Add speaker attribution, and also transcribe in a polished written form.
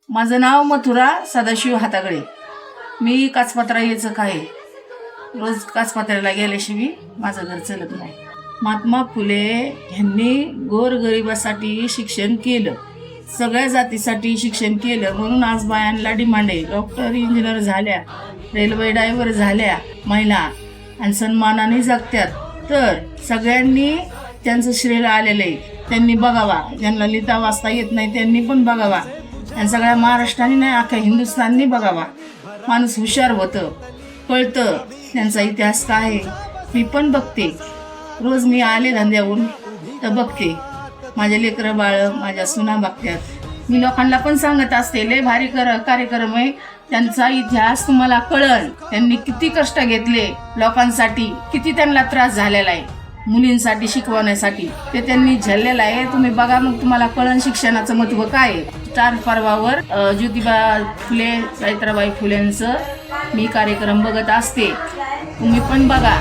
Speaker 1: माझं नाव मथुरा सदाशिव हातागळे. मी काचपात्रा यायचं आहे. रोज काचपात्र्याला गेल्याशिवाय माझं घर चालत नाही. महात्मा फुले यांनी गोरगरिबासाठी शिक्षण केलं, सगळ्या जातीसाठी शिक्षण केलं. म्हणून आज बायांना डिमांड आहे. डॉक्टर, इंजिनियर झाल्या, रेल्वे ड्रायव्हर झाल्या महिला आणि सन्मानाने जगत्यात. तर सगळ्यांनी त्यांचं श्रेय आलेलं आहे. त्यांनी बघावा. ज्यांना लिहिता वाचता येत नाही त्यांनी पण बघावा. आणि सगळ्या महाराष्ट्राने नाही, अख्ख्या हिंदुस्थाननी बघावा. माणूस हुशार होतं, कळतं त्यांचा इतिहास काय आहे. मी पण बघते. रोज मी आले धंद्यावरून तर बघते. माझे लेकरं बाळ, माझ्या सुना बघतात. मी लोकांना पण सांगत असते, लय भारी कार्यक्रम आहे. त्यांचा इतिहास तुम्हाला कळल. त्यांनी किती कष्ट घेतले लोकांसाठी, किती त्यांना त्रास झालेला आहे मुलींसाठी शिकवण्यासाठी, ते त्यांनी झेललेलं आहे. तुम्ही बघा, मग तुम्हाला कळण शिक्षणाचं महत्त्व काय आहे. स्टार परवावर ज्योतिबा फुले, सावित्रीबाई फुलेंचं मी कार्यक्रम बघत असते. तुम्ही पण बघा.